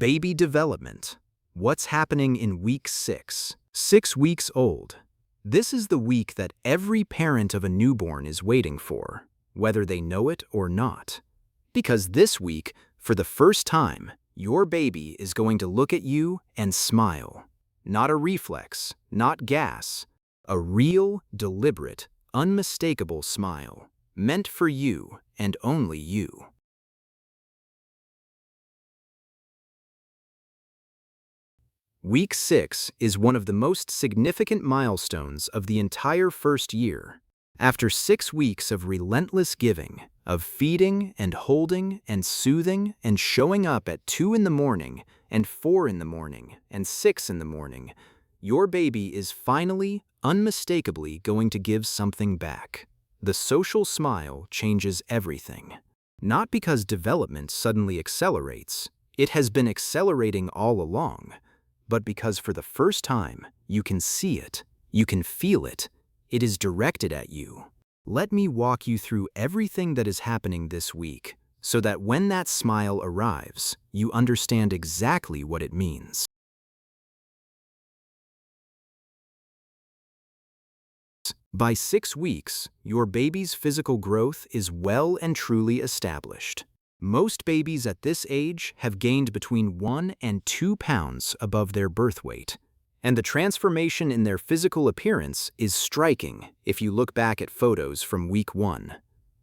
Baby development. What's happening in week 6? 6 weeks old. This is the week that every parent of a newborn is waiting for, whether they know it or not. Because this week, for the first time, your baby is going to look at you and smile. Not a reflex, not gas. A real, deliberate, unmistakable smile, meant for you and only you. Week 6 is one of the most significant milestones of the entire first year. After 6 weeks of relentless giving, of feeding and holding and soothing and showing up at 2 in the morning and 4 in the morning and 6 in the morning, your baby is finally, unmistakably going to give something back. The social smile changes everything. Not because development suddenly accelerates, it has been accelerating all along, but because for the first time, you can see it, you can feel it, it is directed at you. Let me walk you through everything that is happening this week, so that when that smile arrives, you understand exactly what it means. By 6 weeks, your baby's physical growth is well and truly established. Most babies at this age have gained between 1 and 2 pounds above their birth weight, and the transformation in their physical appearance is striking if you look back at photos from week 1.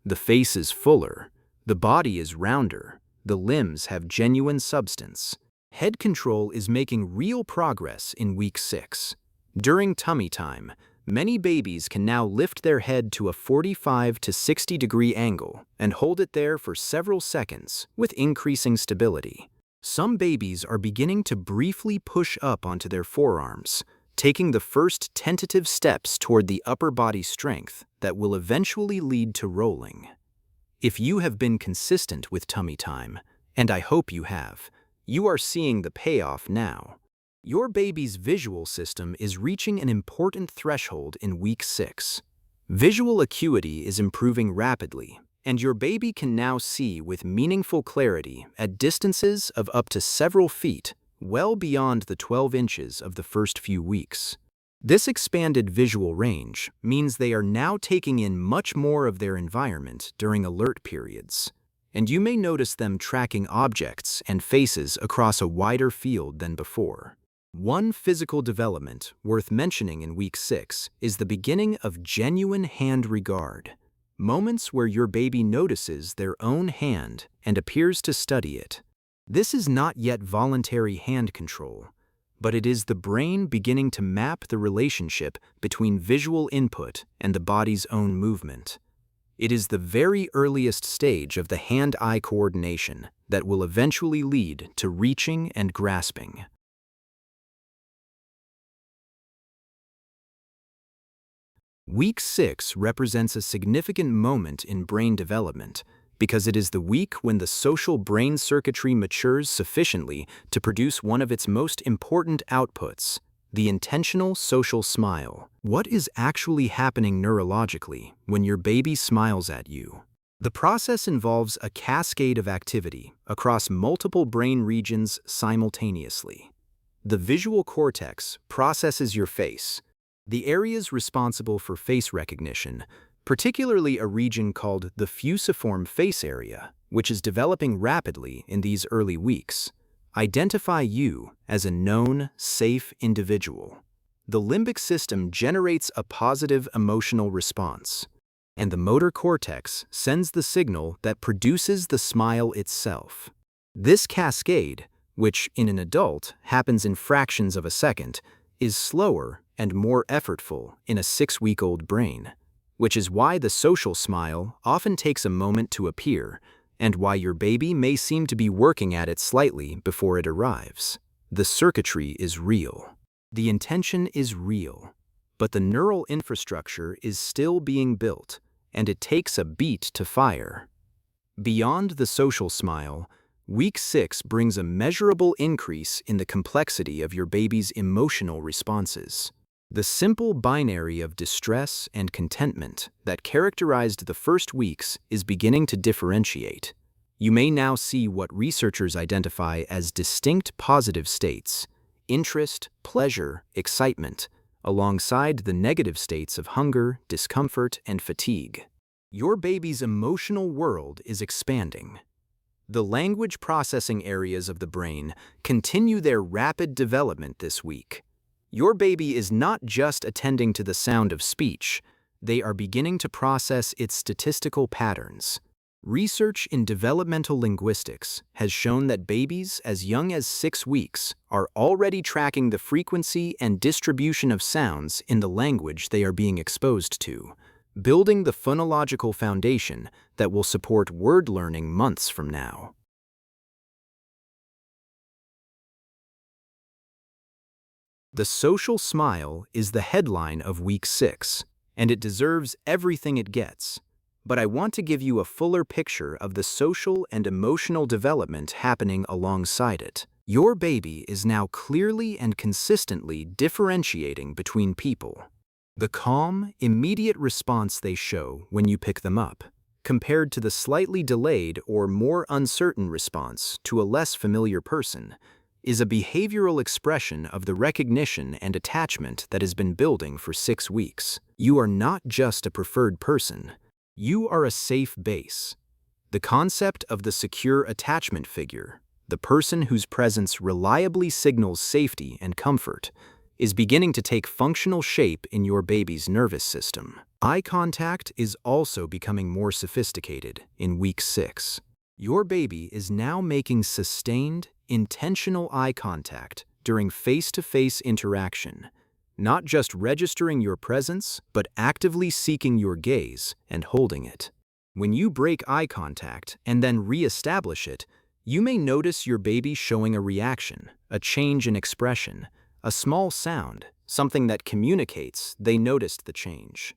The face is fuller, the body is rounder, the limbs have genuine substance. Head control is making real progress in week 6. During tummy time, many babies can now lift their head to a 45 to 60 degree angle and hold it there for several seconds with increasing stability. Some babies are beginning to briefly push up onto their forearms, taking the first tentative steps toward the upper body strength that will eventually lead to rolling. If you have been consistent with tummy time, and I hope you have, you are seeing the payoff now. Your baby's visual system is reaching an important threshold in week 6. Visual acuity is improving rapidly, and your baby can now see with meaningful clarity at distances of up to several feet, well beyond the 12 inches of the first few weeks. This expanded visual range means they are now taking in much more of their environment during alert periods, and you may notice them tracking objects and faces across a wider field than before. One physical development worth mentioning in week 6 is the beginning of genuine hand regard, moments where your baby notices their own hand and appears to study it. This is not yet voluntary hand control, but it is the brain beginning to map the relationship between visual input and the body's own movement. It is the very earliest stage of the hand-eye coordination that will eventually lead to reaching and grasping. Week 6 represents a significant moment in brain development because it is the week when the social brain circuitry matures sufficiently to produce one of its most important outputs, the intentional social smile. What is actually happening neurologically when your baby smiles at you? The process involves a cascade of activity across multiple brain regions simultaneously. The visual cortex processes your face, the areas responsible for face recognition, particularly a region called the fusiform face area, which is developing rapidly in these early weeks, identify you as a known, safe individual. The limbic system generates a positive emotional response, and the motor cortex sends the signal that produces the smile itself. This cascade, which in an adult happens in fractions of a second, is slower and more effortful in a 6-week-old brain, which is why the social smile often takes a moment to appear and why your baby may seem to be working at it slightly before it arrives. The circuitry is real. The intention is real, but the neural infrastructure is still being built, and it takes a beat to fire. Beyond the social smile, week 6 brings a measurable increase in the complexity of your baby's emotional responses. The simple binary of distress and contentment that characterized the first weeks is beginning to differentiate. You may now see what researchers identify as distinct positive states: interest, pleasure, excitement, alongside the negative states of hunger, discomfort, and fatigue. Your baby's emotional world is expanding. The language processing areas of the brain continue their rapid development this week. Your baby is not just attending to the sound of speech, they are beginning to process its statistical patterns. Research in developmental linguistics has shown that babies as young as 6 weeks are already tracking the frequency and distribution of sounds in the language they are being exposed to, building the phonological foundation that will support word learning months from now. The social smile is the headline of week 6, and it deserves everything it gets. But I want to give you a fuller picture of the social and emotional development happening alongside it. Your baby is now clearly and consistently differentiating between people. The calm, immediate response they show when you pick them up, compared to the slightly delayed or more uncertain response to a less familiar person, is a behavioral expression of the recognition and attachment that has been building for 6 weeks. You are not just a preferred person. You are a safe base. The concept of the secure attachment figure, the person whose presence reliably signals safety and comfort, is beginning to take functional shape in your baby's nervous system. Eye contact is also becoming more sophisticated in week 6. Your baby is now making sustained, intentional eye contact during face-to-face interaction, not just registering your presence, but actively seeking your gaze and holding it. When you break eye contact and then re-establish it, you may notice your baby showing a reaction, a change in expression, a small sound, something that communicates they noticed the change.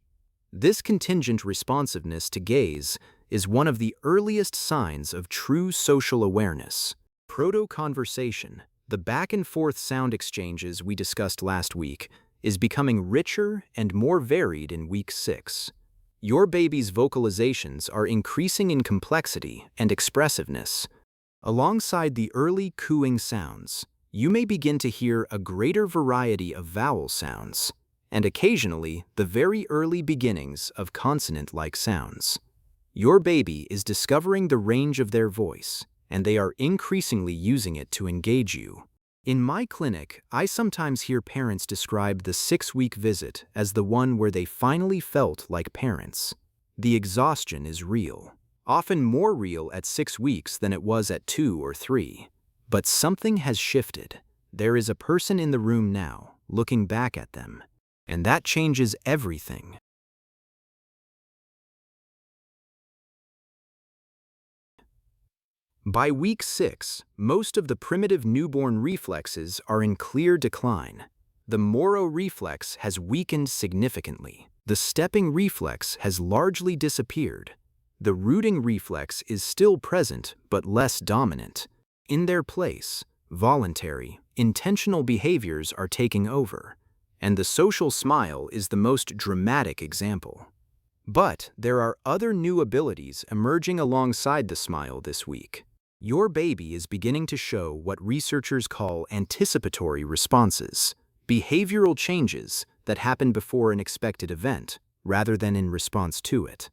This contingent responsiveness to gaze is one of the earliest signs of true social awareness. Proto-conversation, the back-and-forth sound exchanges we discussed last week, is becoming richer and more varied in week 6. Your baby's vocalizations are increasing in complexity and expressiveness. Alongside the early cooing sounds, you may begin to hear a greater variety of vowel sounds, and occasionally the very early beginnings of consonant-like sounds. Your baby is discovering the range of their voice, and they are increasingly using it to engage you. In my clinic, I sometimes hear parents describe the 6-week visit as the one where they finally felt like parents. The exhaustion is real, often more real at 6 weeks than it was at 2 or 3. But something has shifted. There is a person in the room now, looking back at them, and that changes everything. By week 6, most of the primitive newborn reflexes are in clear decline. The Moro reflex has weakened significantly. The stepping reflex has largely disappeared. The rooting reflex is still present but less dominant. In their place, voluntary, intentional behaviors are taking over, and the social smile is the most dramatic example. But there are other new abilities emerging alongside the smile this week. Your baby is beginning to show what researchers call anticipatory responses, behavioral changes that happen before an expected event, rather than in response to it.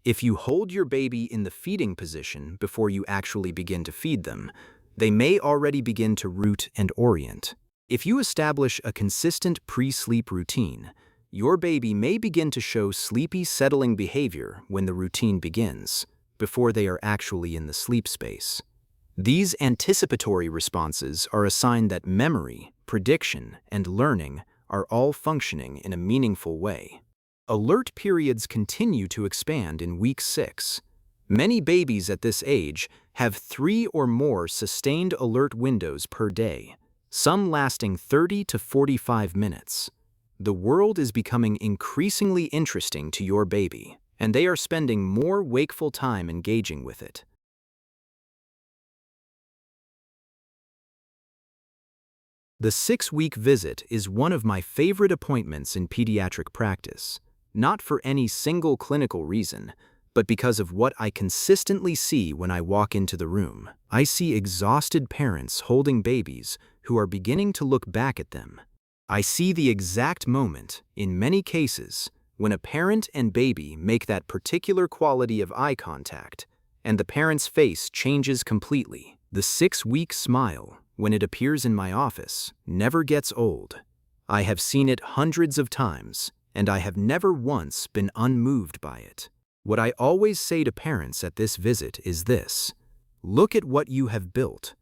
If you hold your baby in the feeding position before you actually begin to feed them, they may already begin to root and orient. If you establish a consistent pre-sleep routine, your baby may begin to show sleepy, settling behavior when the routine begins, before they are actually in the sleep space. These anticipatory responses are a sign that memory, prediction, and learning are all functioning in a meaningful way. Alert periods continue to expand in week 6. Many babies at this age have 3 or more sustained alert windows per day, some lasting 30 to 45 minutes. The world is becoming increasingly interesting to your baby, and they are spending more wakeful time engaging with it. The 6-week visit is one of my favorite appointments in pediatric practice, not for any single clinical reason, but because of what I consistently see when I walk into the room. I see exhausted parents holding babies who are beginning to look back at them. I see the exact moment, in many cases, when a parent and baby make that particular quality of eye contact, and the parent's face changes completely. The 6-week smile, when it appears in my office, never gets old. I have seen it hundreds of times, and I have never once been unmoved by it. What I always say to parents at this visit is this: look at what you have built.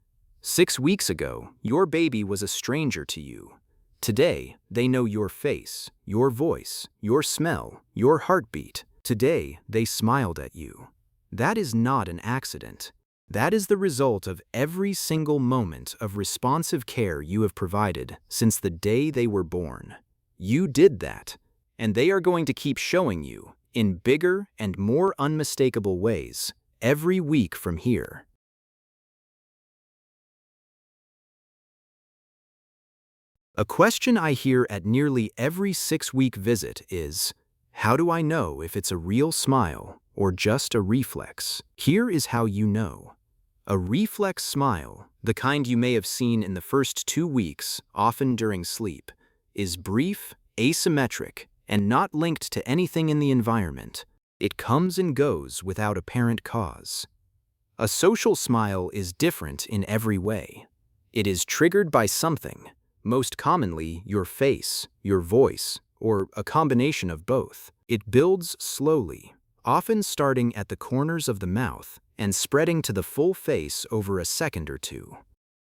6 weeks ago, your baby was a stranger to you. Today, they know your face, your voice, your smell, your heartbeat. Today, they smiled at you. That is not an accident. That is the result of every single moment of responsive care you have provided since the day they were born. You did that, and they are going to keep showing you, in bigger and more unmistakable ways, every week from here. A question I hear at nearly every 6-week visit is, how do I know if it's a real smile or just a reflex? Here is how you know. A reflex smile, the kind you may have seen in the first 2 weeks, often during sleep, is brief, asymmetric, and not linked to anything in the environment. It comes and goes without apparent cause. A social smile is different in every way. It is triggered by something, most commonly your face, your voice, or a combination of both. It builds slowly, often starting at the corners of the mouth and spreading to the full face over a second or two.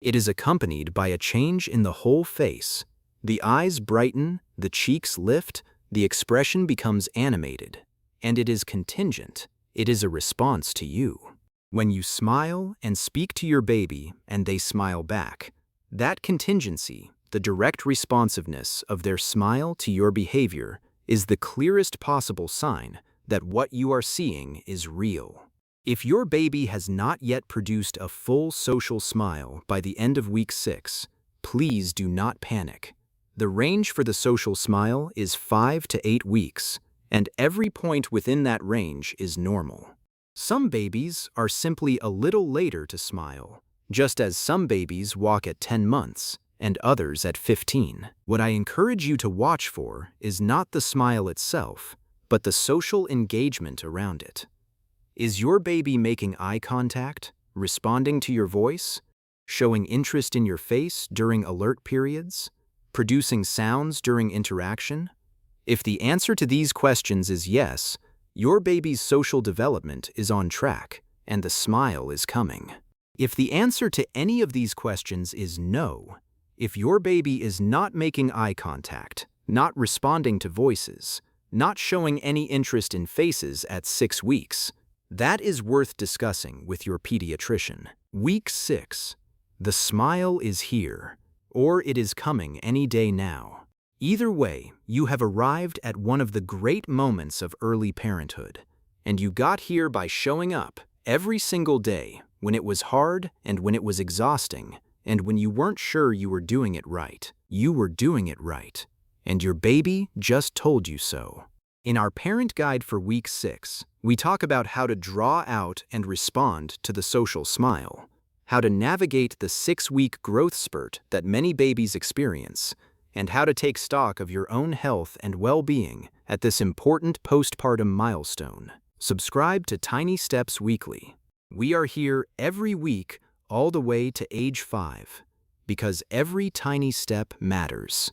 It is accompanied by a change in the whole face. The eyes brighten, the cheeks lift, the expression becomes animated, and it is contingent. It is a response to you. When you smile and speak to your baby and they smile back, that contingency, the direct responsiveness of their smile to your behavior, is the clearest possible sign that what you are seeing is real. If your baby has not yet produced a full social smile by the end of week 6, please do not panic. The range for the social smile is 5 to 8 weeks, and every point within that range is normal. Some babies are simply a little later to smile, just as some babies walk at 10 months and others at 15. What I encourage you to watch for is not the smile itself, but the social engagement around it. Is your baby making eye contact, responding to your voice, showing interest in your face during alert periods, producing sounds during interaction? If the answer to these questions is yes, your baby's social development is on track and the smile is coming. If the answer to any of these questions is no, if your baby is not making eye contact, not responding to voices, not showing any interest in faces at 6 weeks, that is worth discussing with your pediatrician. Week 6. The smile is here, or it is coming any day now. Either way, you have arrived at one of the great moments of early parenthood, and you got here by showing up every single day when it was hard and when it was exhausting, and when you weren't sure you were doing it right. You were doing it right, and your baby just told you so. In our parent guide for week 6, we talk about how to draw out and respond to the social smile, how to navigate the 6-week growth spurt that many babies experience, and how to take stock of your own health and well-being at this important postpartum milestone. Subscribe to Tiny Steps Weekly. We are here every week all the way to age 5, because every tiny step matters.